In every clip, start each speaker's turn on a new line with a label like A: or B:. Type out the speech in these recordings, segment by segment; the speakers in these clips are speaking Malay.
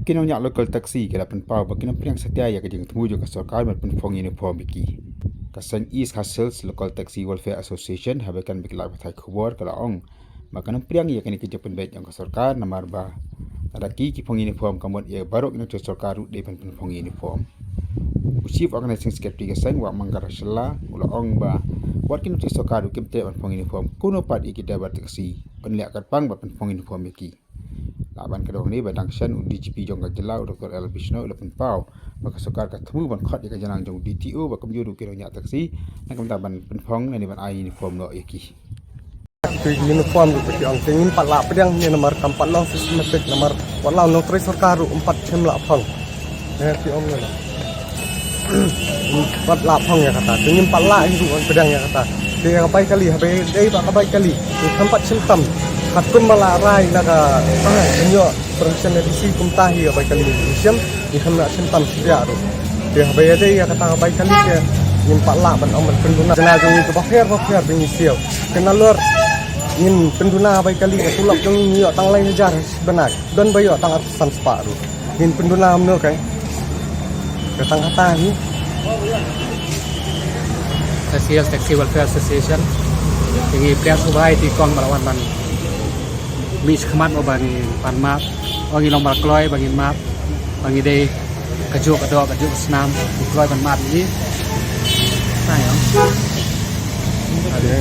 A: kinonyak local taxi kala penpau bakin priang setia ya kajing temu jo ka sarkar mat penfong uniform biki kasan East Hustles Local Taxi Welfare Association habakan bikla bathai khubor kala ong makan priang ya kani kejapan baik yang ka sarkar namar ba adaki ki phong uniform kamot ya barok ino cho sarkar de penfong uniform Chief Organizing Secretary kasang wa mangkara sela ula ong ba wat kini cho sarkar kimte penfong uniform kuno pat ikida bar taxi penliak katpang ba penfong uniform biki laban kedong ni badang shan DGP jong ka jelau Dr. El Bishno ila penpau baka sokar ka temu ban khat ka janang jong DTO ba kamjuru kiro nya taksi nak ban penpong ni ban ai uniform no yaki
B: uniform di ang tingin pala pedang ni nomor kampat long systematic nomor walau no tre sarkar 4 chem la phong ti om ni empat la phong ya kata tingin pala itu pedang ya kata dia kapai kali habe dei ba kapai kali tempat simptom Hakun malarai naga inyo permission edisi kumtahi abai kali mission ni hamna sentam siaru dia bayade ya kata abai kali ke nimpak la ban amat penduna jenazah itu bakher bingi siau kenalor ngin penduna abai kali ke tulak jong ni tang lain jar benar dan bayo tang arsan separu ngin penduna amno kai datang kata ni
C: Taxi Welfare Association ini pria subai di kong melawan ban mis kemat bagi pan map bagi lomba kloy bagi map bagi deh kejuk senam kloy pan map ini sayang
B: ada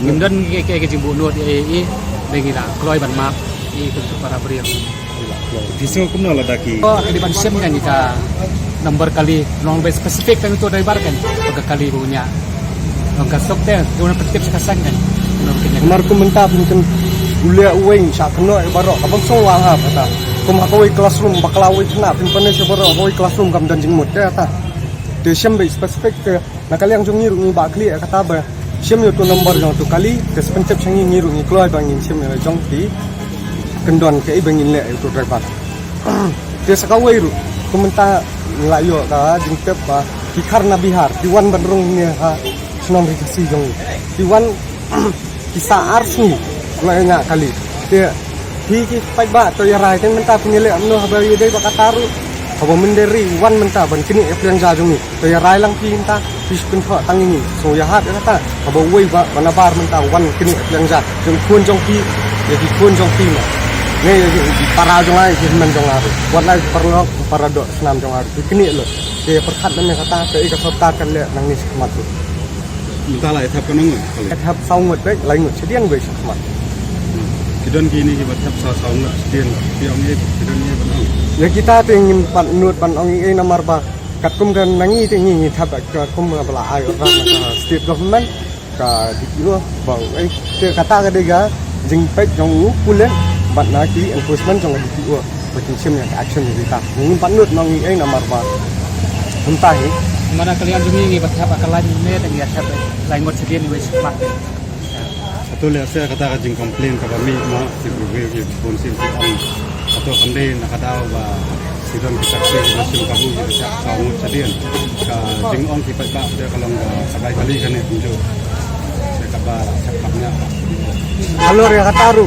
C: nimdan ke jimbu nuat ini bagi lah kloy pan map ini untuk para pria
D: di sini kumna ladaki
C: oh di ban sim kan kita nomor kali long be spesifik kan itu dari bar kan kali punya angka stok deh dona petip sekasang kan
B: nomor komentar mungkin Ulia uwing sa keno barok abang song wahab kata kum hakoi classroom baklawi kena pinpane se barok hakoi classroom kam dan jingmut kata de shem be specific ke nakali yang jong ngiru ni bakli kata ba shem yo to number jong to kali de pencep changi ngiru ni kloi bangin shem yo jong ti kendon ke bangin le to driver de sakawai ru komentar layo ka jingtep ba dikar na bihar diwan bandrung ni ha senam rikasi jong diwan kisah ars ni Lanya kali dia hiki pai ba to yarai ten menta punyele amno habai dei bakataru abo menderi wan menta ban kini yang jajung ni to yarai lang pinta fispun kho tangi so ya hat kata abo wei ba manabar menta wan kini yang ja jong kun jong pi ya di kun jong pi ne para jong ai man jong aru wan lai perlo para do senam jong aru kini lo dia perkat namanya kata ke ka sota kan le nang ni semat tu
D: minta lah etap kenang
B: etap saungut dei lai ngut sedian be semat
D: kidon kini kita tetap sasaw nggak sekian tiang ini kidon ini benar
B: ya kita ingin pan nut pan ong ini nomor ba katum kan nangi ingin thap katum bala ayo ran state government ka dikiro bang kata ka dega jing pek jong pulen bat na ki enforcement jong dikiro bakin sim yang action kita ingin pan nut nong ini nomor ba entah
C: mana kalian jumi ni bathap akalan ni dengan thap lain mod sedian ni wis mat
D: atau lihat saya kata kajing komplain ke kami mau si berbagai si konsil si on atau kami nak kata bahwa si don kita si masih kabu kita tahu sedian kajing on si pak dia kalau nggak sabai kali kan itu saya kabar cakapnya
B: alor ya kataru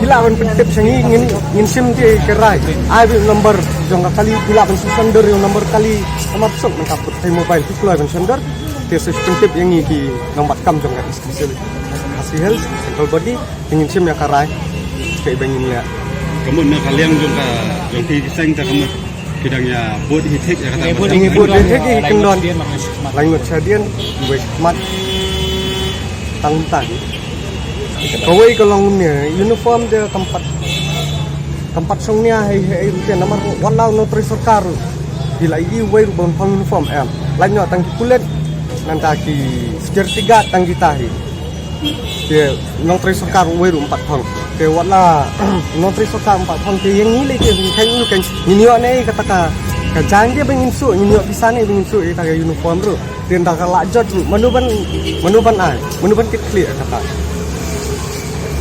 B: hilawan pentip sangi ngin sim ti kerai ai number jong kali hilawan sender yang number kali sama sok mentaput hai mobile tu keluar sender dia pentip yang ni di nomor kam jong istisil hasil central body ingin sim ya karai kayak bangin ya
D: kamu nak kalian juga yang di seng tak kamu kidangnya buat hitek ya kata
B: ini buat hitek ini kendon lain sedian buat mat tang kawai kalau ni uniform dia tempat songnya hai nomor walau no tri sarkar bila i wai bon uniform em lainnya tang kulit nanti security guard tang tahi dia nong tri sarkar wei ru 4 thong ke wala nong tri sarkar 4 thong ke yang ni le ke kan ni kan ni ne kata ka jang dia bengin su ni bisa ni bengin su ta uniform ru dia dak lajot ru manuban kit clear kata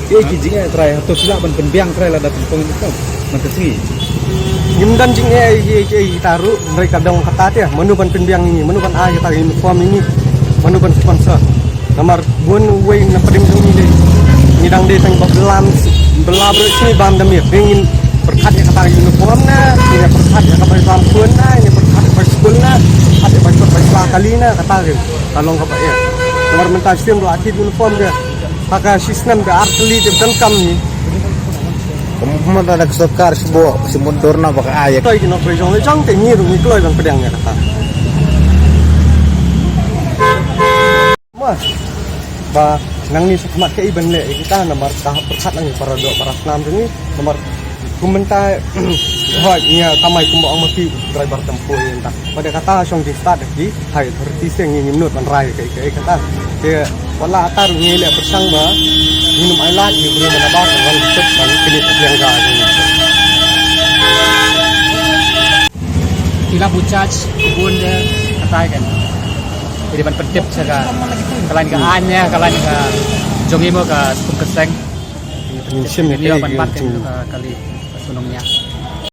E: dia kijing try atau sila ban penbiang try la datang pong itu man kesingi
B: nimdan jing taru mereka dong kata dia manuban penbiang ini manuban ta uniform ini manuban sponsor nomor bun way na pading ni dang de tang belam sini bam damir ingin berkat yang kata uniform na, ini berkat yang kata rampun na, ini berkat yang school na, ada berkat kali na kata gitu. Kalau nggak ya, nomor mentas film laki uniform dia, pakai sistem dia arteli dia tengkam ni.
F: Kemudian ada kesokar si mundur na baka ayak.
B: Tôi thì nó phải dùng lấy trắng thì nhiều đồng cơ bằng pedang ya kata. Mas, ba nang ni sekemat ke iban le kita nomor tahap perkat nang para do para senam ni nomor kumentai honya tamai kumbo ang mati driver tempo entah. Pada kata song di start lagi, hai berarti sing nyimnut man rai kayak kata. Dia wala atar ngile bersang ba minum air lagi beri mana ba kan cepat kan kini yang ga ni.
C: Tila bucaj kebun dia katai kan. Jadi ban pentip saga. Kalain ka anya, kalain ka jongi mo ka sepung keseng.
B: Sim
C: Ini
B: ni
C: ban pat kali sunungnya.